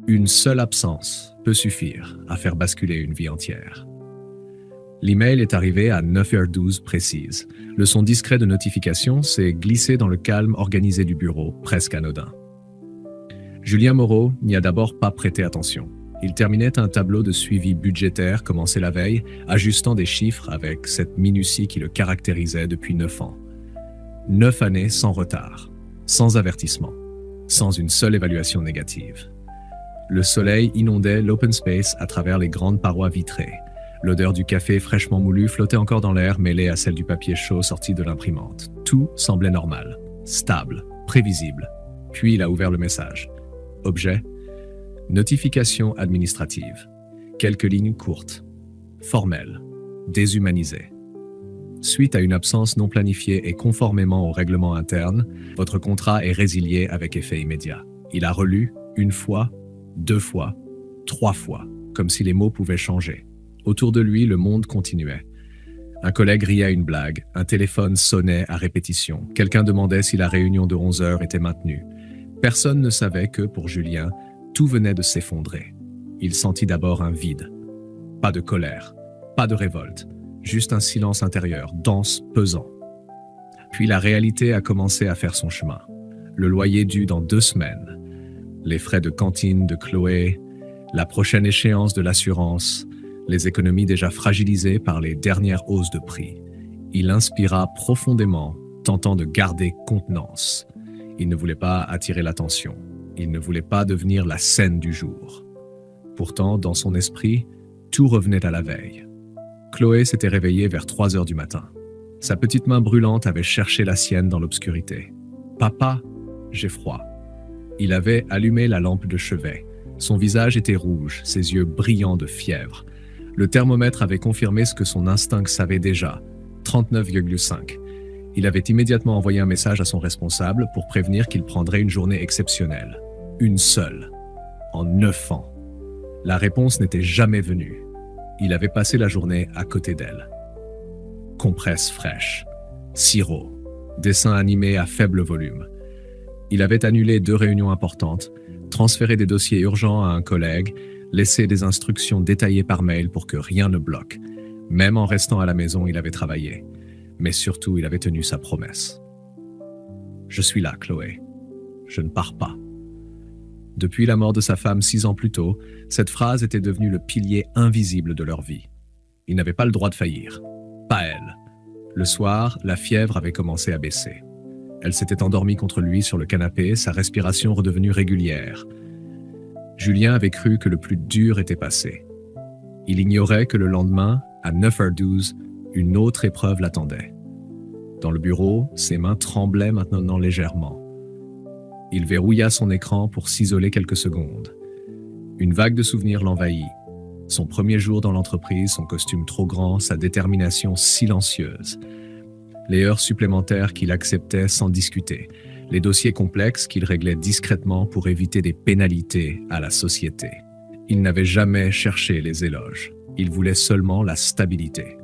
Une seule absence peut suffire à faire basculer une vie entière. L'email est arrivé à 9h12 précise. Le son discret de notification s'est glissé dans le calme organisé du bureau, presque anodin. Julien Moreau n'y a d'abord pas prêté attention. Il terminait un tableau de suivi budgétaire commencé la veille, ajustant des chiffres avec cette minutie qui le caractérisait depuis 9 ans. 9 années sans retard, sans avertissement, sans une seule évaluation négative. Le soleil inondait l'open space à travers les grandes parois vitrées. L'odeur du café fraîchement moulu flottait encore dans l'air, mêlée à celle du papier chaud sorti de l'imprimante. Tout semblait normal, stable, prévisible. Puis il a ouvert le message. Objet, notification administrative. Quelques lignes courtes, formelles, déshumanisées. Suite à une absence non planifiée et conformément au règlement interne, votre contrat est résilié avec effet immédiat. Il a relu une fois, 2 fois, 3 fois, comme si les mots pouvaient changer. Autour de lui, le monde continuait. Un collègue riait à une blague, un téléphone sonnait à répétition. Quelqu'un demandait si la réunion de 11h était maintenue. Personne ne savait que, pour Julien, tout venait de s'effondrer. Il sentit d'abord un vide. Pas de colère, pas de révolte, juste un silence intérieur, dense, pesant. Puis la réalité a commencé à faire son chemin. Le loyer dû dans 2 semaines, les frais de cantine de Chloé, la prochaine échéance de l'assurance, les économies déjà fragilisées par les dernières hausses de prix. Il inspira profondément, tentant de garder contenance. Il ne voulait pas attirer l'attention. Il ne voulait pas devenir la scène du jour. Pourtant, dans son esprit, tout revenait à la veille. Chloé s'était réveillée vers 3h du matin. Sa petite main brûlante avait cherché la sienne dans l'obscurité. « Papa, j'ai froid. » Il avait allumé la lampe de chevet. Son visage était rouge, ses yeux brillants de fièvre. Le thermomètre avait confirmé ce que son instinct savait déjà, 39,5. Il avait immédiatement envoyé un message à son responsable pour prévenir qu'il prendrait une journée exceptionnelle. Une seule. En 9 ans. La réponse n'était jamais venue. Il avait passé la journée à côté d'elle. Compresse fraîche, sirop, dessin animé à faible volume. Il avait annulé 2 réunions importantes, transféré des dossiers urgents à un collègue, laissé des instructions détaillées par mail pour que rien ne bloque. Même en restant à la maison, il avait travaillé. Mais surtout, il avait tenu sa promesse. « Je suis là, Chloé. Je ne pars pas. » Depuis la mort de sa femme 6 ans plus tôt, cette phrase était devenue le pilier invisible de leur vie. Il n'avait pas le droit de faillir. Pas elle. Le soir, la fièvre avait commencé à baisser. Elle s'était endormie contre lui sur le canapé, sa respiration redevenue régulière. Julien avait cru que le plus dur était passé. Il ignorait que le lendemain, à 9h12, une autre épreuve l'attendait. Dans le bureau, ses mains tremblaient maintenant légèrement. Il verrouilla son écran pour s'isoler quelques secondes. Une vague de souvenirs l'envahit. Son premier jour dans l'entreprise, son costume trop grand, sa détermination silencieuse. Les heures supplémentaires qu'il acceptait sans discuter. Les dossiers complexes qu'il réglait discrètement pour éviter des pénalités à la société. Il n'avait jamais cherché les éloges. Il voulait seulement la stabilité.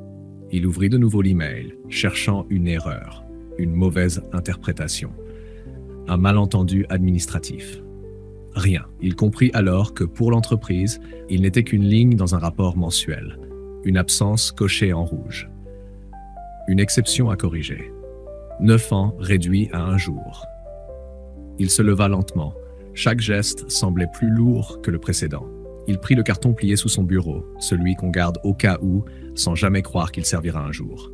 Il ouvrit de nouveau l'email, cherchant une erreur, une mauvaise interprétation, un malentendu administratif. Rien. Il comprit alors que pour l'entreprise, il n'était qu'une ligne dans un rapport mensuel, une absence cochée en rouge. Une exception à corriger. 9 ans réduits à 1 jour. Il se leva lentement. Chaque geste semblait plus lourd que le précédent. Il prit le carton plié sous son bureau, celui qu'on garde au cas où, sans jamais croire qu'il servira un jour.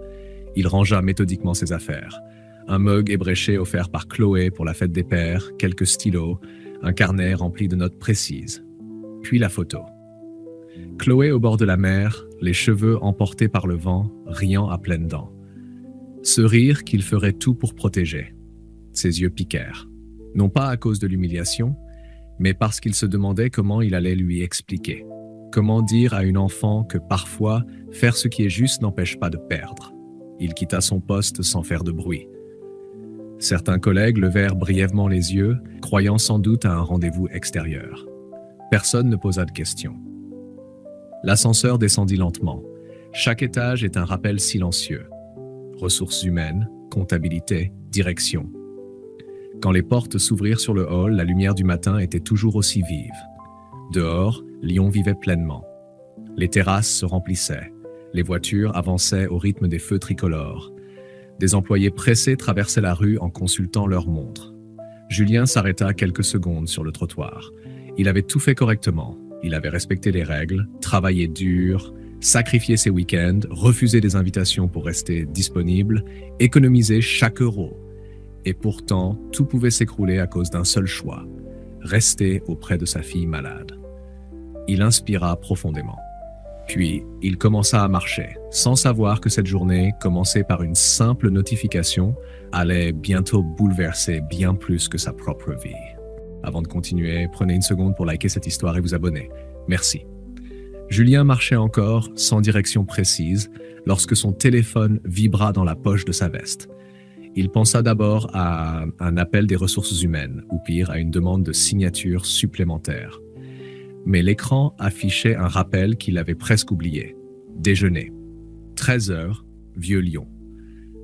Il rangea méthodiquement ses affaires. Un mug ébréché offert par Chloé pour la fête des pères, quelques stylos, un carnet rempli de notes précises. Puis la photo. Chloé au bord de la mer, les cheveux emportés par le vent, riant à pleines dents. Ce rire qu'il ferait tout pour protéger. Ses yeux piquèrent. Non pas à cause de l'humiliation, mais parce qu'il se demandait comment il allait lui expliquer. Comment dire à une enfant que parfois, faire ce qui est juste n'empêche pas de perdre. Il quitta son poste sans faire de bruit. Certains collègues levèrent brièvement les yeux, croyant sans doute à un rendez-vous extérieur. Personne ne posa de questions. L'ascenseur descendit lentement. Chaque étage est un rappel silencieux. Ressources humaines, comptabilité, direction. Quand les portes s'ouvrirent sur le hall, la lumière du matin était toujours aussi vive. Dehors, Lyon vivait pleinement. Les terrasses se remplissaient. Les voitures avançaient au rythme des feux tricolores. Des employés pressés traversaient la rue en consultant leurs montres. Julien s'arrêta quelques secondes sur le trottoir. Il avait tout fait correctement. Il avait respecté les règles, travaillé dur, sacrifié ses week-ends, refusé des invitations pour rester disponible, économisé chaque euro. Et pourtant, tout pouvait s'écrouler à cause d'un seul choix, rester auprès de sa fille malade. Il inspira profondément. Puis, il commença à marcher, sans savoir que cette journée, commencée par une simple notification, allait bientôt bouleverser bien plus que sa propre vie. Avant de continuer, prenez une seconde pour liker cette histoire et vous abonner. Merci. Julien marchait encore, sans direction précise, lorsque son téléphone vibra dans la poche de sa veste. Il pensa d'abord à un appel des ressources humaines, ou pire, à une demande de signature supplémentaire. Mais l'écran affichait un rappel qu'il avait presque oublié. Déjeuner. 13h, Vieux-Lyon.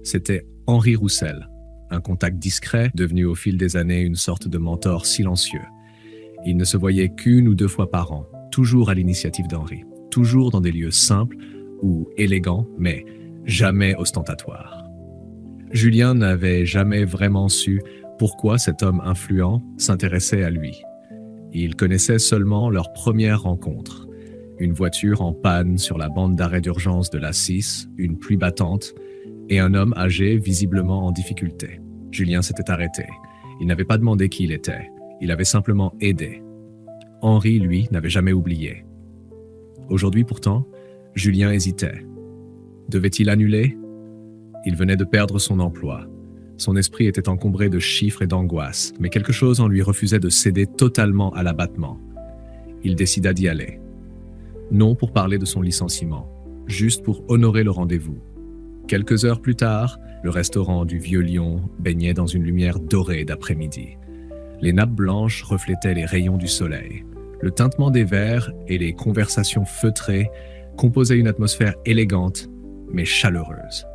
C'était Henri Roussel, un contact discret devenu au fil des années une sorte de mentor silencieux. Il ne se voyait qu'une ou deux fois par an, toujours à l'initiative d'Henri, toujours dans des lieux simples ou élégants, mais jamais ostentatoires. Julien n'avait jamais vraiment su pourquoi cet homme influent s'intéressait à lui. Il connaissait seulement leur première rencontre. Une voiture en panne sur la bande d'arrêt d'urgence de l'A6, une pluie battante, et un homme âgé visiblement en difficulté. Julien s'était arrêté. Il n'avait pas demandé qui il était. Il avait simplement aidé. Henri, lui, n'avait jamais oublié. Aujourd'hui pourtant, Julien hésitait. Devait-il annuler ? Il venait de perdre son emploi. Son esprit était encombré de chiffres et d'angoisse, mais quelque chose en lui refusait de céder totalement à l'abattement. Il décida d'y aller. Non pour parler de son licenciement, juste pour honorer le rendez-vous. Quelques heures plus tard, le restaurant du Vieux-Lyon baignait dans une lumière dorée d'après-midi. Les nappes blanches reflétaient les rayons du soleil. Le tintement des verres et les conversations feutrées composaient une atmosphère élégante, mais chaleureuse.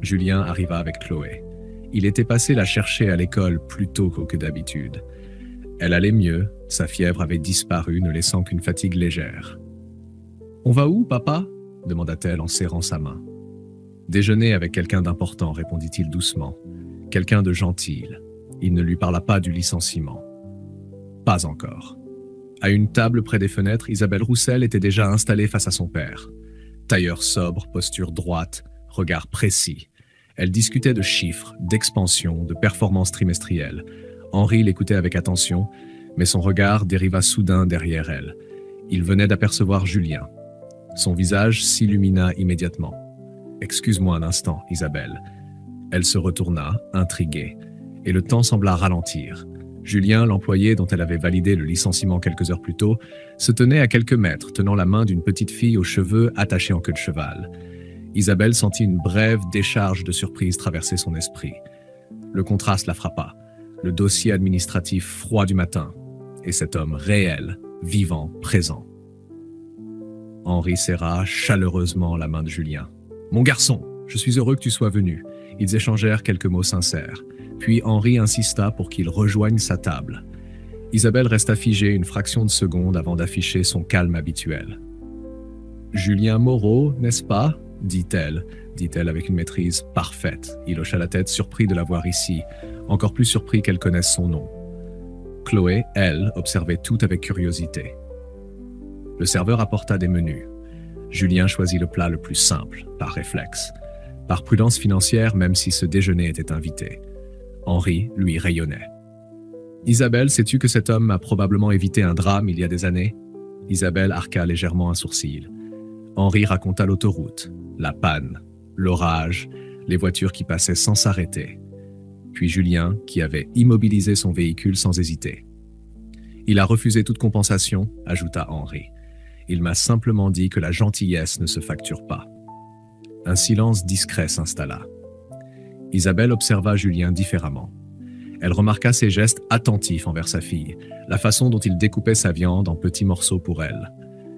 Julien arriva avec Chloé. Il était passé la chercher à l'école plus tôt que d'habitude. Elle allait mieux, sa fièvre avait disparu, ne laissant qu'une fatigue légère. « On va où, papa ?» demanda-t-elle en serrant sa main. « Déjeuner avec quelqu'un d'important, répondit-il doucement. Quelqu'un de gentil. Il ne lui parla pas du licenciement. Pas encore. À une table près des fenêtres, Isabelle Roussel était déjà installée face à son père. Tailleur sobre, posture droite, regard précis. Elle discutait de chiffres, d'expansion, de performances trimestrielles. Henri l'écoutait avec attention, mais son regard dériva soudain derrière elle. Il venait d'apercevoir Julien. Son visage s'illumina immédiatement. « Excuse-moi un instant, Isabelle. » Elle se retourna, intriguée, et le temps sembla ralentir. Julien, l'employé dont elle avait validé le licenciement quelques heures plus tôt, se tenait à quelques mètres, tenant la main d'une petite fille aux cheveux attachés en queue de cheval. Isabelle sentit une brève décharge de surprise traverser son esprit. Le contraste la frappa, le dossier administratif froid du matin, et cet homme réel, vivant, présent. Henri serra chaleureusement la main de Julien. « Mon garçon, je suis heureux que tu sois venu. » Ils échangèrent quelques mots sincères. Puis Henri insista pour qu'il rejoigne sa table. Isabelle resta figée une fraction de seconde avant d'afficher son calme habituel. « Julien Moreau, n'est-ce pas ?» dit-elle avec une maîtrise parfaite. Il hocha la tête, surpris de la voir ici, encore plus surpris qu'elle connaisse son nom. Chloé, elle, observait tout avec curiosité. Le serveur apporta des menus. Julien choisit le plat le plus simple, par réflexe. Par prudence financière, même si ce déjeuner était invité. Henri, lui, rayonnait. « Isabelle, sais-tu que cet homme a probablement évité un drame il y a des années ?» Isabelle arqua légèrement un sourcil. Henri raconta l'autoroute, la panne, l'orage, les voitures qui passaient sans s'arrêter. Puis Julien, qui avait immobilisé son véhicule sans hésiter. « Il a refusé toute compensation, » ajouta Henri. « Il m'a simplement dit que la gentillesse ne se facture pas. » Un silence discret s'installa. Isabelle observa Julien différemment. Elle remarqua ses gestes attentifs envers sa fille, la façon dont il découpait sa viande en petits morceaux pour elle.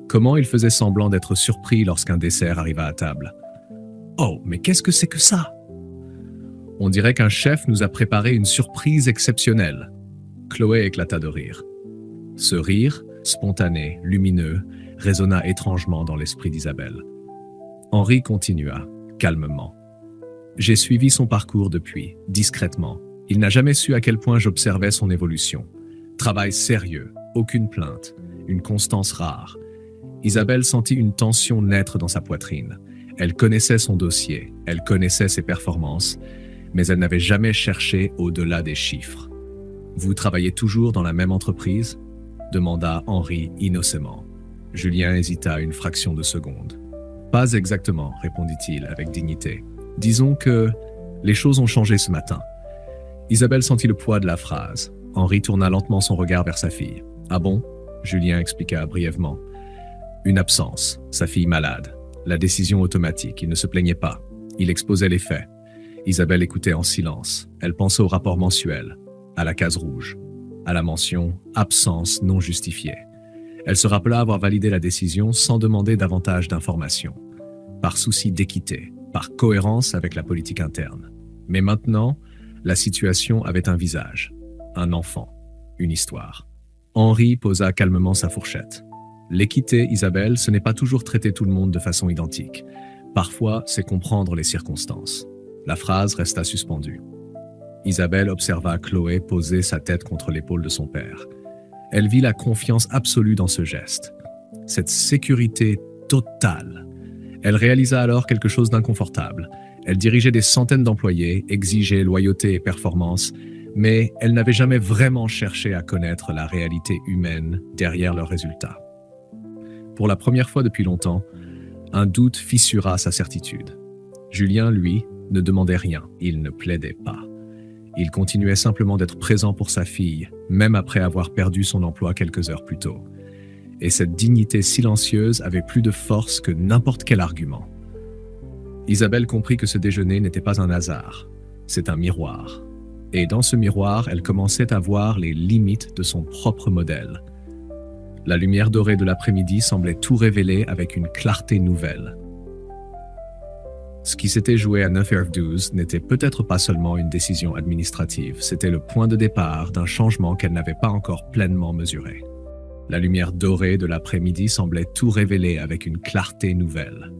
Comment il faisait semblant d'être surpris lorsqu'un dessert arriva à table. « Oh, mais qu'est-ce que c'est que ça ?» On dirait qu'un chef nous a préparé une surprise exceptionnelle. Chloé éclata de rire. Ce rire, spontané, lumineux, résonna étrangement dans l'esprit d'Isabelle. Henri continua, calmement. J'ai suivi son parcours depuis, discrètement. Il n'a jamais su à quel point j'observais son évolution. Travail sérieux, aucune plainte, une constance rare. Isabelle sentit une tension naître dans sa poitrine. Elle connaissait son dossier, elle connaissait ses performances, mais elle n'avait jamais cherché au-delà des chiffres. « Vous travaillez toujours dans la même entreprise ?» demanda Henri innocemment. Julien hésita une fraction de seconde. « Pas exactement, répondit-il avec dignité. Disons que les choses ont changé ce matin. » Isabelle sentit le poids de la phrase. Henri tourna lentement son regard vers sa fille. « Ah bon ?» Julien expliqua brièvement. « Une absence, sa fille malade. La décision automatique, il ne se plaignait pas. Il exposait les faits. » Isabelle écoutait en silence. Elle pensait au rapport mensuel, à la case rouge, à la mention « absence non justifiée ». Elle se rappela avoir validé la décision sans demander davantage d'informations, par souci d'équité, par cohérence avec la politique interne. Mais maintenant, la situation avait un visage, un enfant, une histoire. Henri posa calmement sa fourchette. L'équité, Isabelle, ce n'est pas toujours traiter tout le monde de façon identique. Parfois, c'est comprendre les circonstances. La phrase resta suspendue. Isabelle observa Chloé poser sa tête contre l'épaule de son père. Elle vit la confiance absolue dans ce geste. Cette sécurité totale. Elle réalisa alors quelque chose d'inconfortable. Elle dirigeait des centaines d'employés, exigeait loyauté et performance, mais elle n'avait jamais vraiment cherché à connaître la réalité humaine derrière leurs résultats. Pour la première fois depuis longtemps, un doute fissura sa certitude. Julien, lui, ne demandait rien, il ne plaidait pas. Il continuait simplement d'être présent pour sa fille, même après avoir perdu son emploi quelques heures plus tôt. Et cette dignité silencieuse avait plus de force que n'importe quel argument. Isabelle comprit que ce déjeuner n'était pas un hasard, c'est un miroir. Et dans ce miroir, elle commençait à voir les limites de son propre modèle. La lumière dorée de l'après-midi semblait tout révéler avec une clarté nouvelle. Ce qui s'était joué à 9h12 n'était peut-être pas seulement une décision administrative, c'était le point de départ d'un changement qu'elle n'avait pas encore pleinement mesuré. La lumière dorée de l'après-midi semblait tout révéler avec une clarté nouvelle.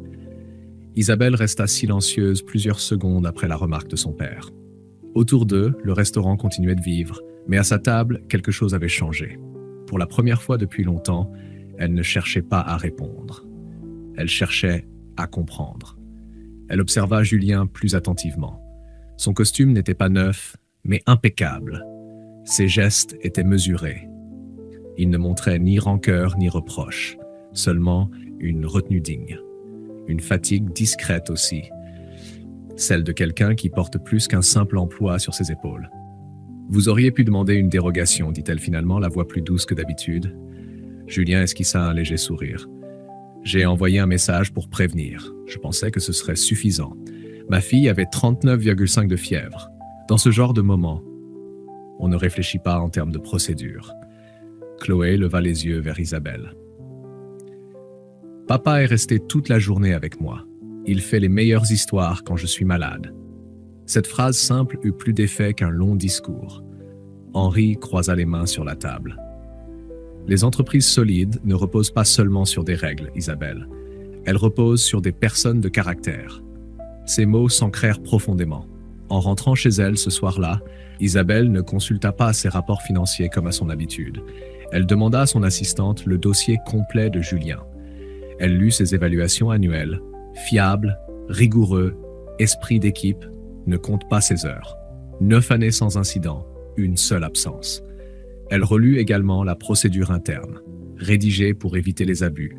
Isabelle resta silencieuse plusieurs secondes après la remarque de son père. Autour d'eux, le restaurant continuait de vivre, mais à sa table, quelque chose avait changé. Pour la première fois depuis longtemps, elle ne cherchait pas à répondre. Elle cherchait à comprendre. Elle observa Julien plus attentivement. Son costume n'était pas neuf, mais impeccable. Ses gestes étaient mesurés. Il ne montrait ni rancœur ni reproche, seulement une retenue digne. Une fatigue discrète aussi, celle de quelqu'un qui porte plus qu'un simple emploi sur ses épaules. « Vous auriez pu demander une dérogation, dit-elle finalement, la voix plus douce que d'habitude. Julien esquissa un léger sourire. J'ai envoyé un message pour prévenir. Je pensais que ce serait suffisant. Ma fille avait 39,5 de fièvre. Dans ce genre de moment, on ne réfléchit pas en termes de procédure. » Chloé leva les yeux vers Isabelle. « Papa est resté toute la journée avec moi. Il fait les meilleures histoires quand je suis malade. » Cette phrase simple eut plus d'effet qu'un long discours. Henri croisa les mains sur la table. Les entreprises solides ne reposent pas seulement sur des règles, Isabelle. Elles reposent sur des personnes de caractère. Ces mots s'ancrèrent profondément. En rentrant chez elle ce soir-là, Isabelle ne consulta pas ses rapports financiers comme à son habitude. Elle demanda à son assistante le dossier complet de Julien. Elle lut ses évaluations annuelles. Fiable, rigoureux, esprit d'équipe, ne compte pas ses heures. 9 années sans incident, une seule absence. Elle relut également la procédure interne, rédigée pour éviter les abus,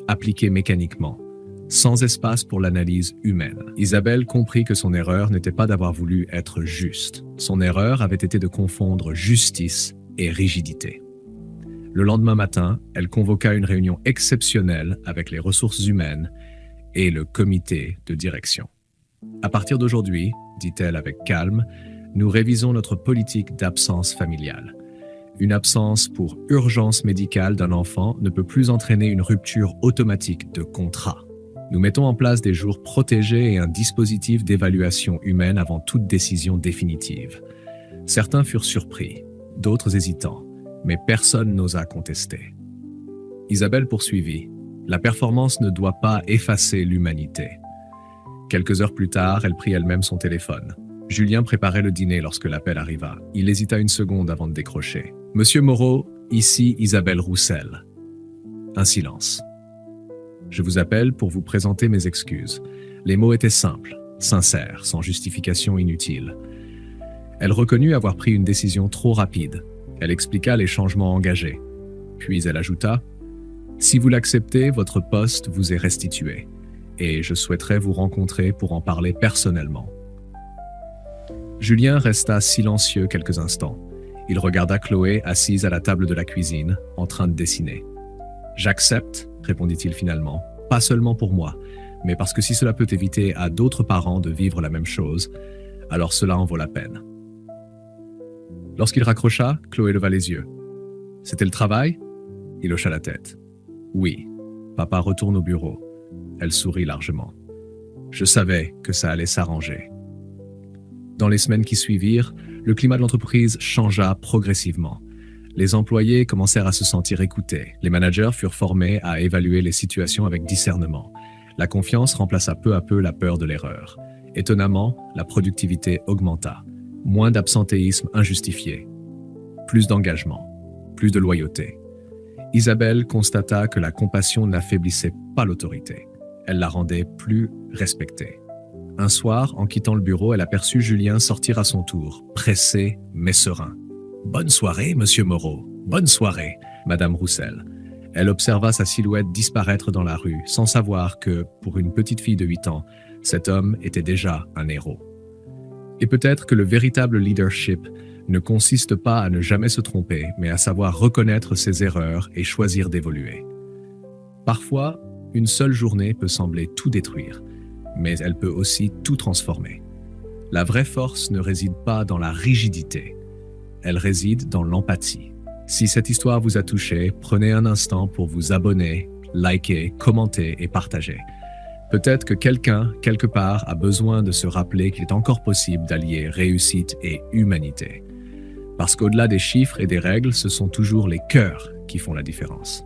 appliquée mécaniquement, sans espace pour l'analyse humaine. Isabelle comprit que son erreur n'était pas d'avoir voulu être juste. Son erreur avait été de confondre justice et rigidité. Le lendemain matin, elle convoqua une réunion exceptionnelle avec les ressources humaines et le comité de direction. À partir d'aujourd'hui, dit-elle avec calme, nous révisons notre politique d'absence familiale. Une absence pour urgence médicale d'un enfant ne peut plus entraîner une rupture automatique de contrat. Nous mettons en place des jours protégés et un dispositif d'évaluation humaine avant toute décision définitive. Certains furent surpris, d'autres hésitants, mais personne n'osa contester. Isabelle poursuivit. La performance ne doit pas effacer l'humanité. Quelques heures plus tard, elle prit elle-même son téléphone. Julien préparait le dîner lorsque l'appel arriva. Il hésita une seconde avant de décrocher. « Monsieur Moreau, ici Isabelle Roussel. » Un silence. « Je vous appelle pour vous présenter mes excuses. » Les mots étaient simples, sincères, sans justification inutile. Elle reconnut avoir pris une décision trop rapide. Elle expliqua les changements engagés. Puis elle ajouta « Si vous l'acceptez, votre poste vous est restitué. Et je souhaiterais vous rencontrer pour en parler personnellement. » Julien resta silencieux quelques instants. Il regarda Chloé assise à la table de la cuisine, en train de dessiner. « J'accepte, » répondit-il finalement, « pas seulement pour moi, mais parce que si cela peut éviter à d'autres parents de vivre la même chose, alors cela en vaut la peine. » Lorsqu'il raccrocha, Chloé leva les yeux. « C'était le travail ?» Il hocha la tête. « Oui, papa retourne au bureau. » Elle sourit largement. « Je savais que ça allait s'arranger. » Dans les semaines qui suivirent, le climat de l'entreprise changea progressivement. Les employés commencèrent à se sentir écoutés. Les managers furent formés à évaluer les situations avec discernement. La confiance remplaça peu à peu la peur de l'erreur. Étonnamment, la productivité augmenta. Moins d'absentéisme injustifié. Plus d'engagement. Plus de loyauté. Isabelle constata que la compassion n'affaiblissait pas l'autorité. Elle la rendait plus respectée. Un soir, en quittant le bureau, elle aperçut Julien sortir à son tour, pressé mais serein. « Bonne soirée, monsieur Moreau. Bonne soirée, madame Roussel. » Elle observa sa silhouette disparaître dans la rue, sans savoir que, pour une petite fille de 8 ans, cet homme était déjà un héros. Et peut-être que le véritable leadership ne consiste pas à ne jamais se tromper, mais à savoir reconnaître ses erreurs et choisir d'évoluer. Parfois, une seule journée peut sembler tout détruire, mais elle peut aussi tout transformer. La vraie force ne réside pas dans la rigidité, elle réside dans l'empathie. Si cette histoire vous a touché, prenez un instant pour vous abonner, liker, commenter et partager. Peut-être que quelqu'un, quelque part, a besoin de se rappeler qu'il est encore possible d'allier réussite et humanité. Parce qu'au-delà des chiffres et des règles, ce sont toujours les cœurs qui font la différence.